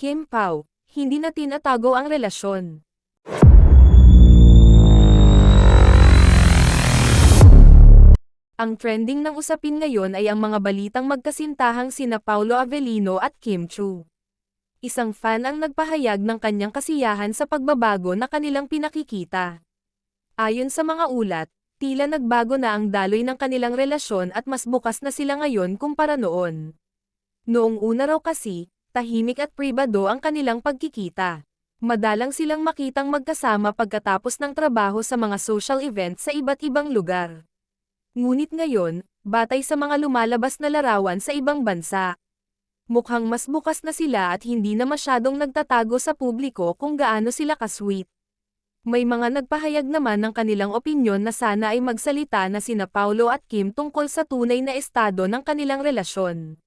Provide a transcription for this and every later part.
Kim Pao, hindi na tinatago ang relasyon. Ang trending ng usapin ngayon ay ang mga balitang magkasintahang sina Paolo Avellino at Kim Chu. Isang fan ang nagpahayag ng kanyang kasiyahan sa pagbabago na kanilang pinakikita. Ayon sa mga ulat, tila nagbago na ang daloy ng kanilang relasyon at mas bukas na sila ngayon kumpara noon. Noong una raw kasi, tahimik at pribado ang kanilang pagkikita. Madalang silang makitang magkasama pagkatapos ng trabaho sa mga social events sa iba't ibang lugar. Ngunit ngayon, batay sa mga lumalabas na larawan sa ibang bansa, mukhang mas bukas na sila at hindi na masyadong nagtatago sa publiko kung gaano sila ka-sweet. May mga nagpahayag naman ng kanilang opinyon na sana ay magsalita na sina Paolo at Kim tungkol sa tunay na estado ng kanilang relasyon.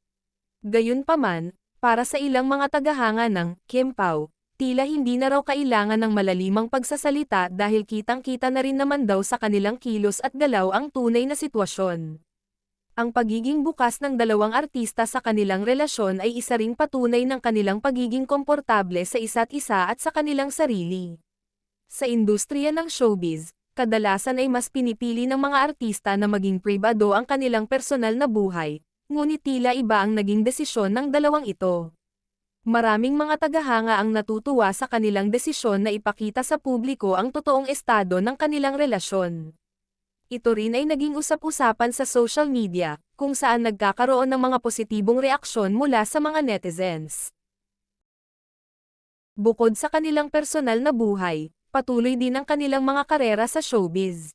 Gayunpaman, para sa ilang mga tagahanga ng Kim Pao, tila hindi na raw kailangan ng malalimang pagsasalita dahil kitang-kita na rin naman daw sa kanilang kilos at galaw ang tunay na sitwasyon. Ang pagiging bukas ng dalawang artista sa kanilang relasyon ay isa ring patunay ng kanilang pagiging komportable sa isa't isa at sa kanilang sarili. Sa industriya ng showbiz, kadalasan ay mas pinipili ng mga artista na maging pribado ang kanilang personal na buhay, ngunit tila iba ang naging desisyon ng dalawang ito. Maraming mga tagahanga ang natutuwa sa kanilang desisyon na ipakita sa publiko ang totoong estado ng kanilang relasyon. Ito rin ay naging usap-usapan sa social media, kung saan nagkakaroon ng mga positibong reaksyon mula sa mga netizens. Bukod sa kanilang personal na buhay, patuloy din ang kanilang mga karera sa showbiz.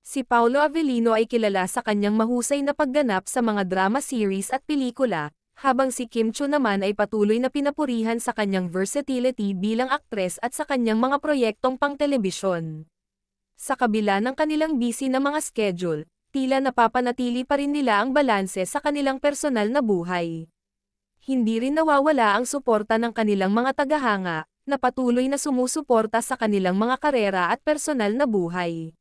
Si Paolo Avellino ay kilala sa kanyang mahusay na pagganap sa mga drama series at pelikula, habang si Kim Chu naman ay patuloy na pinapurihan sa kanyang versatility bilang aktres at sa kanyang mga proyektong pang-telebisyon. Sa kabila ng kanilang busy na mga schedule, tila napapanatili pa rin nila ang balanse sa kanilang personal na buhay. Hindi rin nawawala ang suporta ng kanilang mga tagahanga, na patuloy na sumusuporta sa kanilang mga karera at personal na buhay.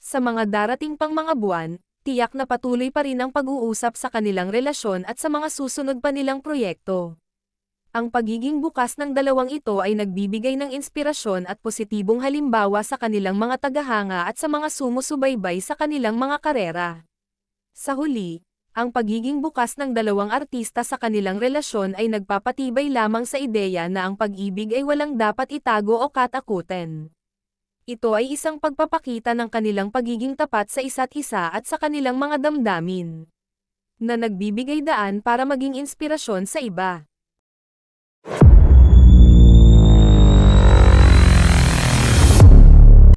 Sa mga darating pang mga buwan, tiyak na patuloy pa rin ang pag-uusap sa kanilang relasyon at sa mga susunod pa nilang proyekto. Ang pagiging bukas ng dalawang ito ay nagbibigay ng inspirasyon at positibong halimbawa sa kanilang mga tagahanga at sa mga sumusubaybay sa kanilang mga karera. Sa huli, ang pagiging bukas ng dalawang artista sa kanilang relasyon ay nagpapatibay lamang sa ideya na ang pag-ibig ay walang dapat itago o katakutan. Ito ay isang pagpapakita ng kanilang pagiging tapat sa isa't isa at sa kanilang mga damdamin, na nagbibigay daan para maging inspirasyon sa iba.